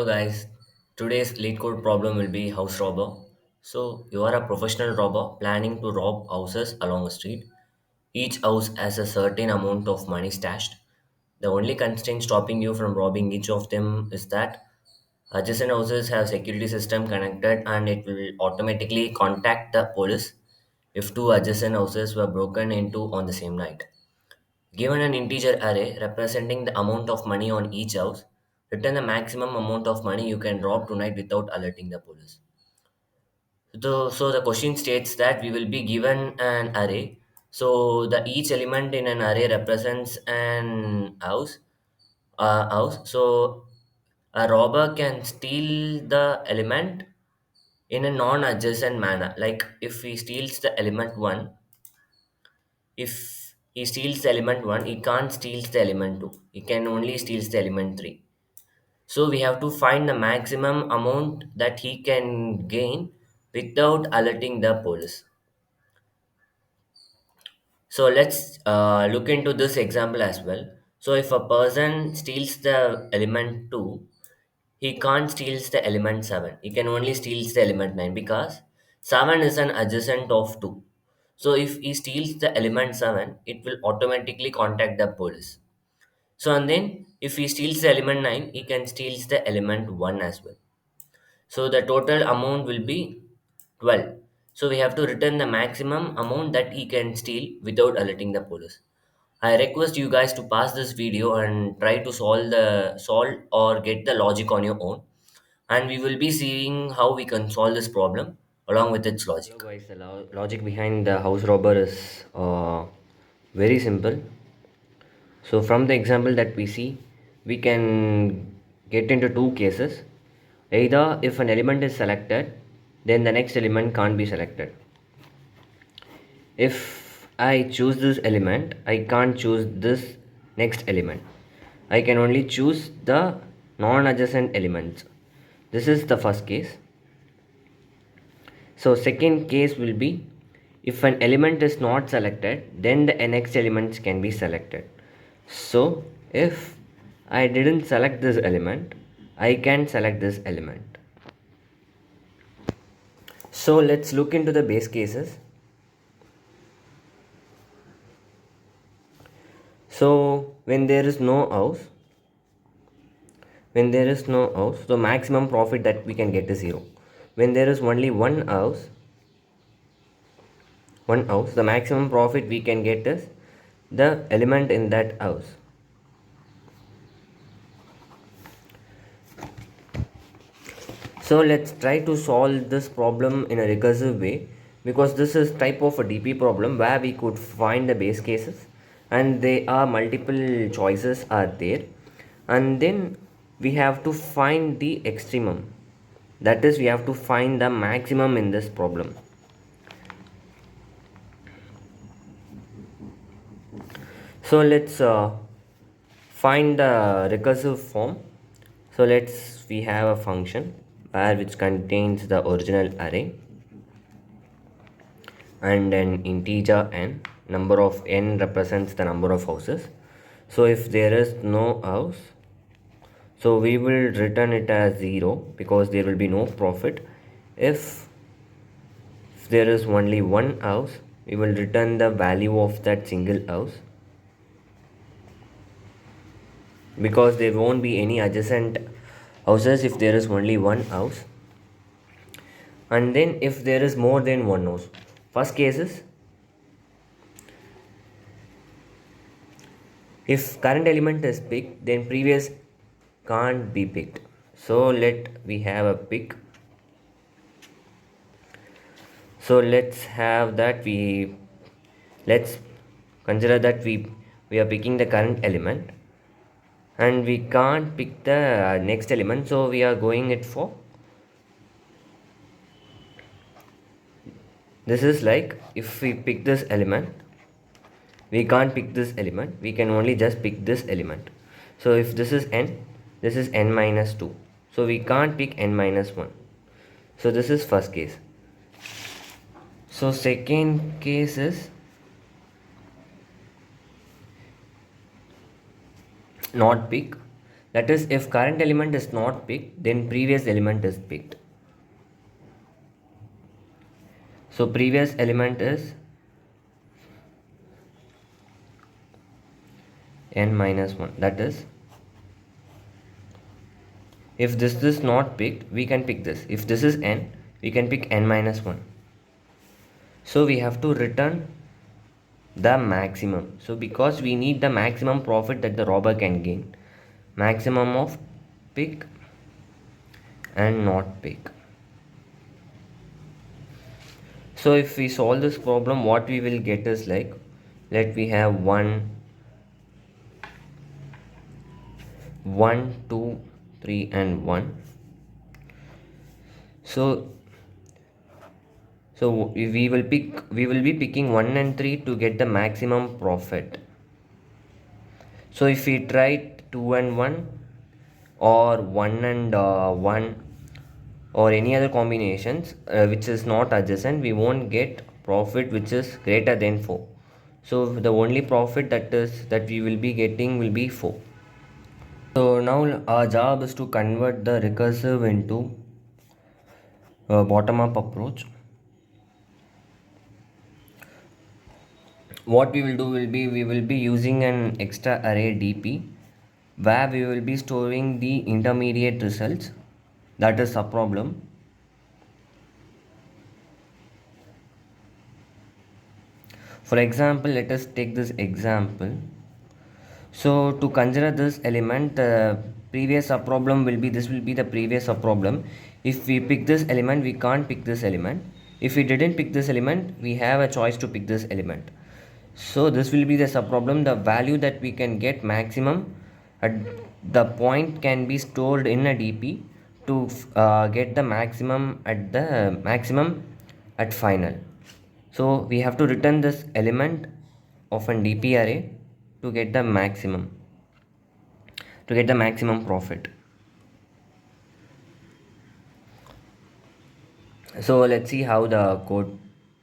Hello guys, today's Leetcode problem will be house robber. So you are a professional robber planning to rob houses along a street. Each house has a certain amount of money stashed. The only constraint stopping you from robbing each of them is that adjacent houses have security system connected and it will automatically contact the police if two adjacent houses were broken into on the same night. Given an integer array representing the amount of money on each house, return the maximum amount of money you can rob tonight without alerting the police. So the question states that we will be given an array. So the each element in an array represents an house. So a robber can steal the element in a non-adjacent manner. Like if he steals the element one, if he steals the element 1, he can't steal the element 2. He can only steal the element 3. So we have to find the maximum amount that he can gain without alerting the police. So let's look into this example as well. So if a person steals the element 2, he can't steal the element 7. He can only steal the element 9 because 7 is an adjacent of 2. So if he steals the element 7, it will automatically contact the police. So and then if he steals the element 9, he can steal the element 1 as well. So the total amount will be 12. So we have to return the maximum amount that he can steal without alerting the police. I request you guys to pass this video and try to solve or get the logic on your own. And we will be seeing how we can solve this problem along with its Hello logic. guys, the logic behind the house robber is very simple. So from the example that we see, we can get into two cases. Either if an element is selected, then the next element can't be selected. If I choose this element, I can't choose this next element. I can only choose the non-adjacent elements. This is the first case. So second case will be if an element is not selected, then the next elements can be selected. So if I didn't select this element, I can select this element. So let's look into the base cases. So when there is no house, the maximum profit that we can get is 0. When there is only one house, the maximum profit we can get is the element in that house. So let's try to solve this problem in a recursive way, because this is type of a DP problem where we could find the base cases and there are multiple choices are there, and then we have to find the extremum. That is, we have to find the maximum in this problem. So let's find the recursive form. So we have a function where which contains the original array and an integer n. Number of n represents the number of houses. So if there is no house, so we will return it as 0 because there will be no profit. If there is only one house, we will return the value of that single house, because there won't be any adjacent houses if there is only one house. And then if there is more than one house, first case is if current element is picked, then previous can't be picked. So let we have a pick. So let's consider that we are picking the current element and we can't pick the next element, so we are going it for this is like if we pick this element, we can't pick this element, we can only just pick this element. So if this is n, this is n minus 2, so we can't pick n minus 1. So this is first case. So second case is not pick. That is, if current element is not picked, then previous element is picked. So previous element is n minus 1. That is, if this is not picked, we can pick this. If this is n, we can pick n minus 1. So we have to return the maximum. So because we need the maximum profit that the robber can gain, maximum of pick and not pick. So if we solve this problem, what we will get is like, let we have 2, 3 and 1. So we will be picking 1 and 3 to get the maximum profit. So if we try 2 and 1 or 1 and 1 or any other combinations which is not adjacent, we won't get profit which is greater than 4. So the only profit that we will be getting will be 4. So now our job is to convert the recursive into a bottom up approach. What we will do will be, we will be using an extra array dp where we will be storing the intermediate results, that is a problem. For example, let us take this example. So to consider this element, the previous subproblem will be, this will be the previous subproblem. If we pick this element, we can't pick this element. If we didn't pick this element, we have a choice to pick this element. So this will be the subproblem. The value that we can get maximum at the point can be stored in a DP to get the maximum at final. So we have to return this element of an DP array to get the maximum profit. So let's see how the code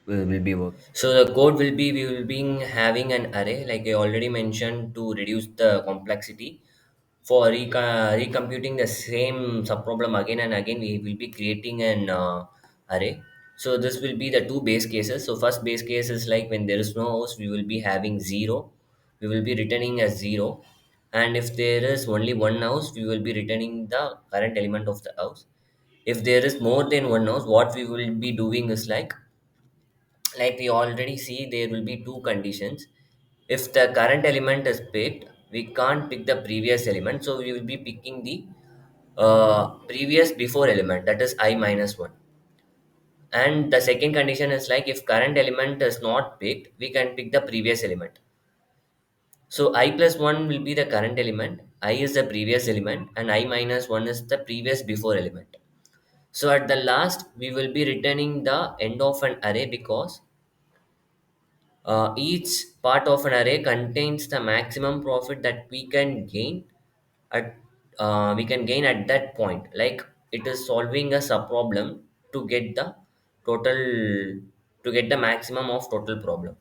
will be working. So the code will be, we will be having an array like I already mentioned to reduce the complexity. For recomputing the same subproblem again and again, we will be creating an array. So this will be the two base cases. So first base case is like when there is no house, we will be having 0. We will be returning as 0. And if there is only one house, we will be returning the current element of the house. If there is more than one house, what we will be doing is like we already see, there will be two conditions. If the current element is picked, we can't pick the previous element, so we will be picking the previous before element, that is I minus 1. And the second condition is like if current element is not picked, we can pick the previous element. So I plus 1 will be the current element, I is the previous element, and I minus 1 is the previous before element. So at the last, we will be returning the end of an array because each part of an array contains the maximum profit that at we can gain at that point. Like it is solving a subproblem to get the total to get the maximum of total problem.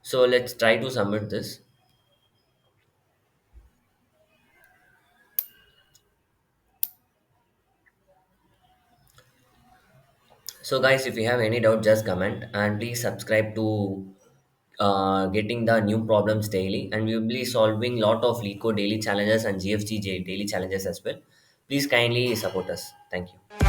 So let's try to submit this. So guys, if you have any doubt, just comment and please subscribe to getting the new problems daily, and we will be solving lot of LeetCode daily challenges and GFG daily challenges as well. Please kindly support us. Thank you.